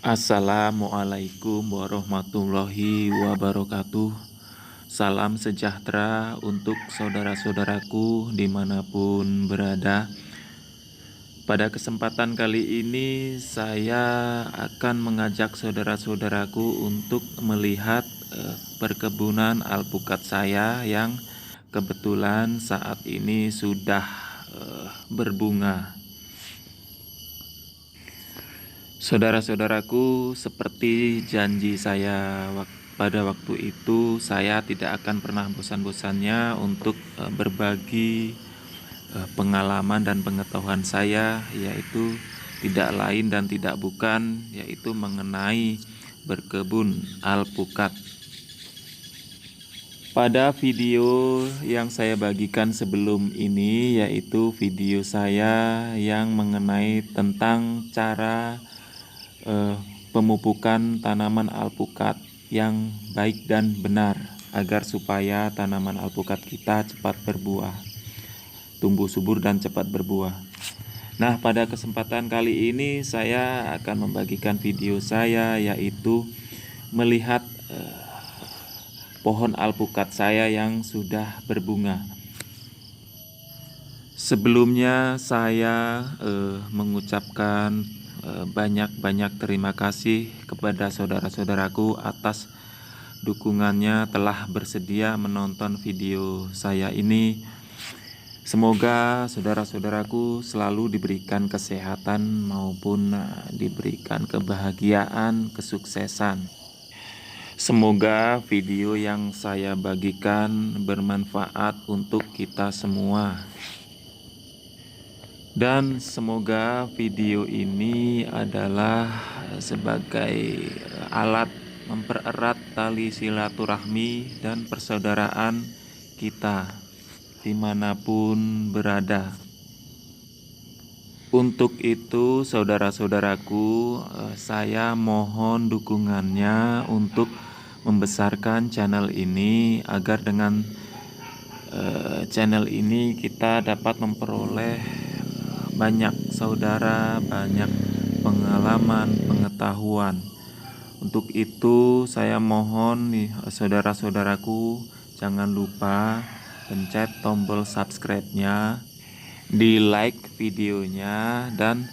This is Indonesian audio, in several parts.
Assalamualaikum warahmatullahi wabarakatuh. Salam sejahtera untuk saudara-saudaraku dimanapun berada. Pada kesempatan kali ini saya akan mengajak saudara-saudaraku untuk melihat perkebunan alpukat saya yang kebetulan saat ini sudah berbunga. Saudara-saudaraku, seperti janji saya pada waktu itu, saya tidak akan pernah bosan-bosannya untuk berbagi pengalaman dan pengetahuan saya, yaitu tidak lain dan tidak bukan, yaitu mengenai berkebun alpukat. Pada video yang saya bagikan sebelum ini, yaitu video saya yang mengenai tentang cara pemupukan tanaman alpukat yang baik dan benar agar supaya tanaman alpukat kita cepat berbuah, tumbuh subur dan cepat berbuah. Nah, pada kesempatan kali ini saya akan membagikan video saya, yaitu melihat pohon alpukat saya yang sudah berbunga. Sebelumnya saya mengucapkan banyak-banyak terima kasih kepada saudara-saudaraku atas dukungannya telah bersedia menonton video saya ini. Semoga saudara-saudaraku selalu diberikan kesehatan maupun diberikan kebahagiaan, kesuksesan. Semoga video yang saya bagikan bermanfaat untuk kita semua. Dan semoga video ini adalah sebagai alat mempererat tali silaturahmi dan persaudaraan kita dimanapun berada. Untuk itu, saudara-saudaraku, saya mohon dukungannya untuk membesarkan channel ini agar dengan channel ini kita dapat memperoleh banyak saudara, banyak pengalaman, pengetahuan. Untuk itu saya mohon nih saudara-saudaraku, jangan lupa pencet tombol subscribe-nya, di like videonya, dan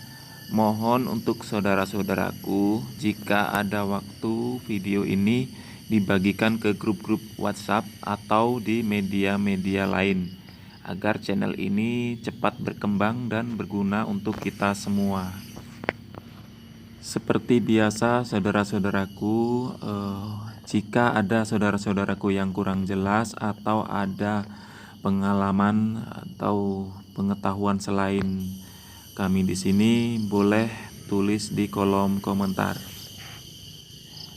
mohon untuk saudara-saudaraku jika ada waktu video ini dibagikan ke grup-grup WhatsApp atau di media-media lain agar channel ini cepat berkembang dan berguna untuk kita semua. Seperti biasa saudara-saudaraku, jika ada saudara-saudaraku yang kurang jelas atau ada pengalaman atau pengetahuan selain kami di sini, boleh tulis di kolom komentar.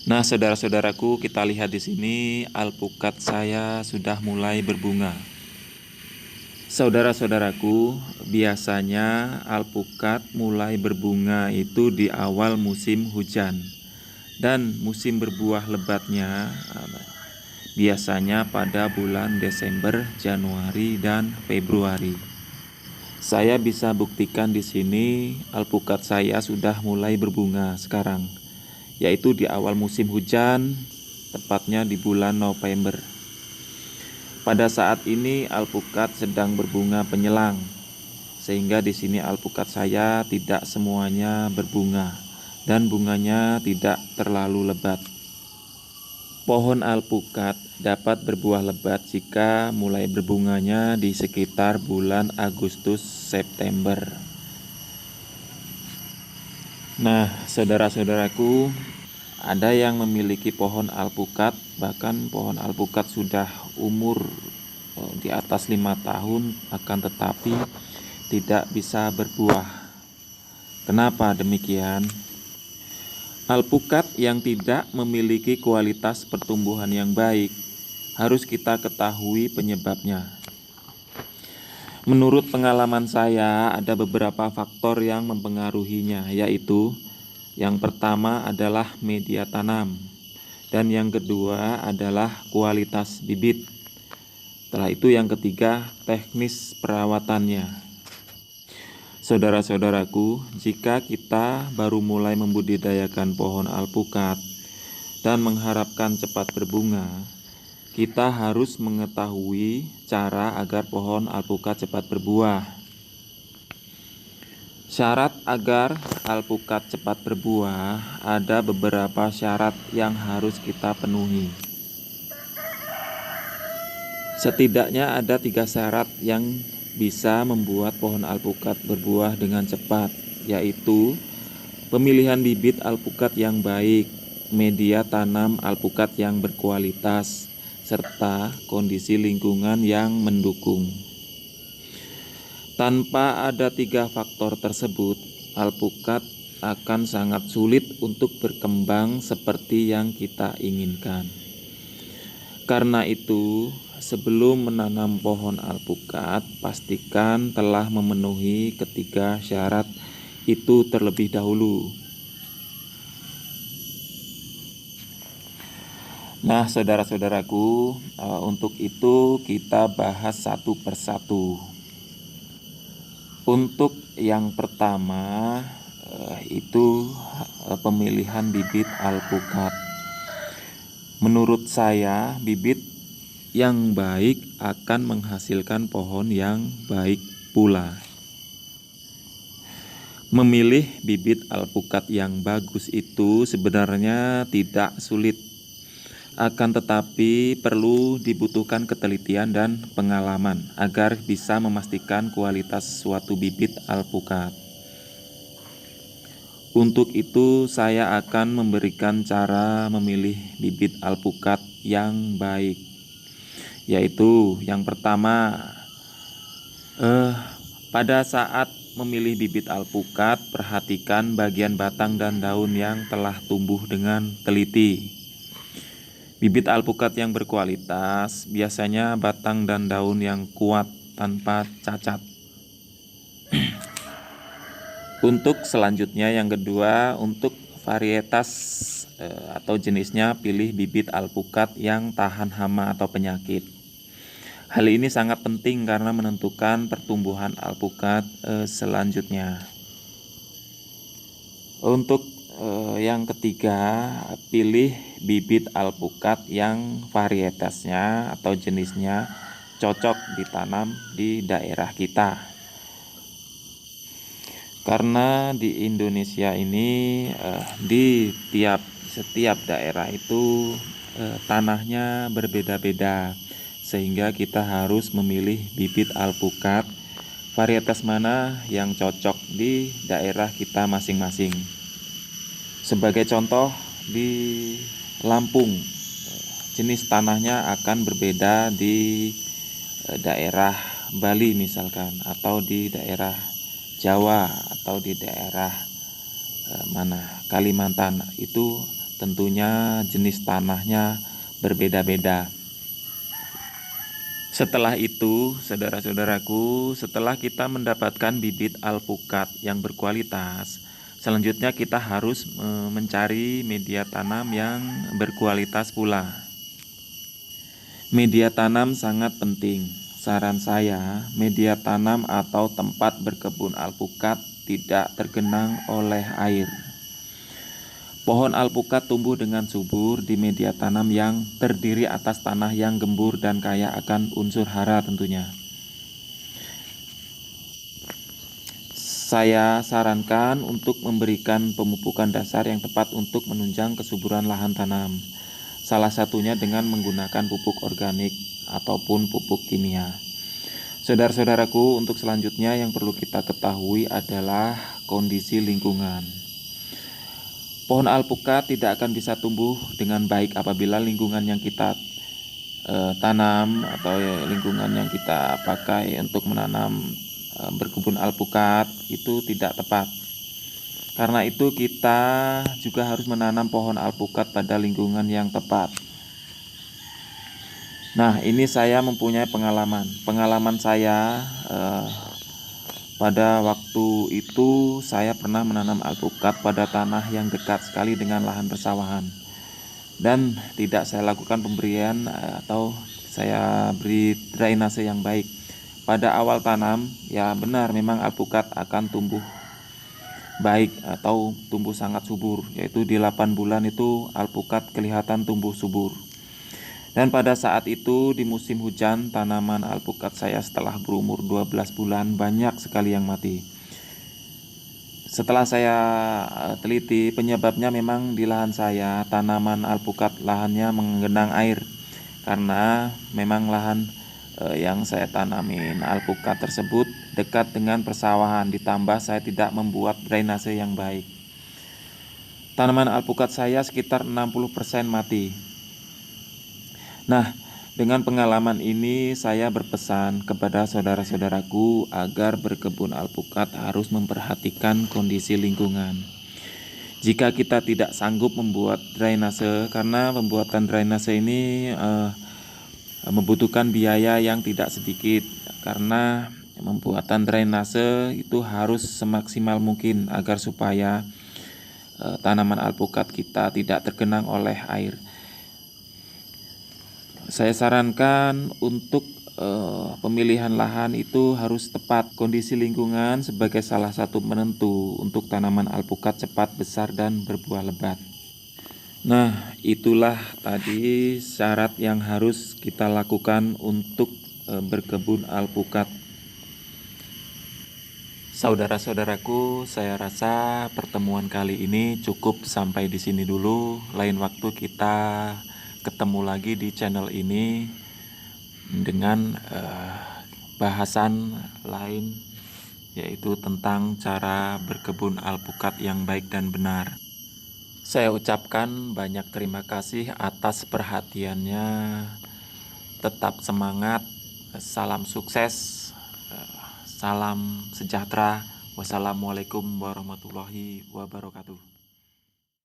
Nah, saudara-saudaraku, kita lihat di sini alpukat saya sudah mulai berbunga. Saudara-saudaraku, biasanya alpukat mulai berbunga itu di awal musim hujan, dan musim berbuah lebatnya biasanya pada bulan Desember, Januari, dan Februari. Saya bisa buktikan di sini alpukat saya sudah mulai berbunga sekarang, yaitu di awal musim hujan, tepatnya di bulan November. Pada saat ini alpukat sedang berbunga penyelang, sehingga di sini alpukat saya tidak semuanya berbunga dan bunganya tidak terlalu lebat. Pohon alpukat dapat berbuah lebat jika mulai berbunganya di sekitar bulan Agustus September. Nah, saudara-saudaraku, ada yang memiliki pohon alpukat, bahkan pohon alpukat sudah umur di atas 5 tahun, akan tetapi tidak bisa berbuah. Kenapa demikian? Alpukat yang tidak memiliki kualitas pertumbuhan yang baik harus kita ketahui penyebabnya. Menurut pengalaman saya, ada beberapa faktor yang mempengaruhinya, yaitu yang pertama adalah media tanam, dan yang kedua adalah kualitas bibit. Setelah itu yang ketiga, teknis perawatannya. Saudara-saudaraku, jika kita baru mulai membudidayakan pohon alpukat dan mengharapkan cepat berbunga, kita harus mengetahui cara agar pohon alpukat cepat berbuah. Syarat agar alpukat cepat berbuah ada beberapa syarat yang harus kita penuhi. Setidaknya ada 3 syarat yang bisa membuat pohon alpukat berbuah dengan cepat, yaitu pemilihan bibit alpukat yang baik, media tanam alpukat yang berkualitas, serta kondisi lingkungan yang mendukung. Tanpa ada 3 faktor tersebut, alpukat akan sangat sulit untuk berkembang seperti yang kita inginkan. Karena itu, sebelum menanam pohon alpukat, pastikan telah memenuhi ketiga syarat itu terlebih dahulu. Nah, saudara-saudaraku, untuk itu kita bahas satu persatu. Untuk yang pertama, itu pemilihan bibit alpukat. Menurut saya, bibit yang baik akan menghasilkan pohon yang baik pula. Memilih bibit alpukat yang bagus itu sebenarnya tidak sulit, akan tetapi perlu dibutuhkan ketelitian dan pengalaman agar bisa memastikan kualitas suatu bibit alpukat. Untuk itu, saya akan memberikan cara memilih bibit alpukat yang baik, yaitu yang pertama, pada saat memilih bibit alpukat, perhatikan bagian batang dan daun yang telah tumbuh dengan teliti. Bibit alpukat yang berkualitas biasanya batang dan daun yang kuat tanpa cacat. Untuk selanjutnya, yang kedua, untuk varietas atau jenisnya, pilih bibit alpukat yang tahan hama atau penyakit. Hal ini sangat penting karena menentukan pertumbuhan alpukat selanjutnya. Untuk yang ketiga, pilih bibit alpukat yang varietasnya atau jenisnya cocok ditanam di daerah kita. Karena di Indonesia ini di setiap daerah itu tanahnya berbeda-beda, sehingga kita harus memilih bibit alpukat varietas mana yang cocok di daerah kita masing-masing. Sebagai contoh, di Lampung jenis tanahnya akan berbeda di daerah Bali misalkan, atau di daerah Jawa, atau di daerah Kalimantan. Itu tentunya jenis tanahnya berbeda-beda. Setelah itu, saudara-saudaraku, setelah kita mendapatkan bibit alpukat yang berkualitas, selanjutnya kita harus mencari media tanam yang berkualitas pula. Media tanam sangat penting. Saran saya, media tanam atau tempat berkebun alpukat tidak tergenang oleh air. Pohon alpukat tumbuh dengan subur di media tanam yang terdiri atas tanah yang gembur dan kaya akan unsur hara tentunya. Saya sarankan untuk memberikan pemupukan dasar yang tepat untuk menunjang kesuburan lahan tanam. Salah satunya dengan menggunakan pupuk organik ataupun pupuk kimia. Saudara-saudaraku, untuk selanjutnya yang perlu kita ketahui adalah kondisi lingkungan. Pohon alpukat tidak akan bisa tumbuh dengan baik apabila lingkungan yang kita tanam atau lingkungan yang kita pakai untuk menanam berkebun alpukat itu tidak tepat. Karena itu kita juga harus menanam pohon alpukat pada lingkungan yang tepat. Nah, ini saya mempunyai pengalaman. Pengalaman saya pada waktu itu saya pernah menanam alpukat pada tanah yang dekat sekali dengan lahan persawahan. Dan tidak saya lakukan pemberian atau saya beri drainase yang baik. pada awal tanam, ya benar memang alpukat akan tumbuh baik atau tumbuh sangat subur, yaitu di 8 bulan itu alpukat kelihatan tumbuh subur. Dan pada saat itu di musim hujan, tanaman alpukat saya setelah berumur 12 bulan banyak sekali yang mati. Setelah saya teliti, penyebabnya memang di lahan saya, tanaman alpukat lahannya menggenang air. Karena memang lahan yang saya tanamin alpukat tersebut dekat dengan persawahan, ditambah saya tidak membuat drainase yang baik. Tanaman alpukat saya sekitar 60% mati. Nah, dengan pengalaman ini saya berpesan kepada saudara-saudaraku agar berkebun alpukat harus memperhatikan kondisi lingkungan. Jika kita tidak sanggup membuat drainase, karena pembuatan drainase ini membutuhkan biaya yang tidak sedikit, karena pembuatan drainase itu harus semaksimal mungkin agar supaya tanaman alpukat kita tidak tergenang oleh air. Saya sarankan untuk pemilihan lahan itu harus tepat. Kondisi lingkungan sebagai salah satu penentu untuk tanaman alpukat cepat besar dan berbuah lebat. Nah, itulah tadi syarat yang harus kita lakukan untuk berkebun alpukat. Saudara-saudaraku, saya rasa pertemuan kali ini cukup sampai di sini dulu. Lain waktu kita ketemu lagi di channel ini dengan bahasan lain, yaitu tentang cara berkebun alpukat yang baik dan benar. Saya ucapkan banyak terima kasih atas perhatiannya. Tetap semangat, salam sukses, salam sejahtera. Wassalamualaikum warahmatullahi wabarakatuh.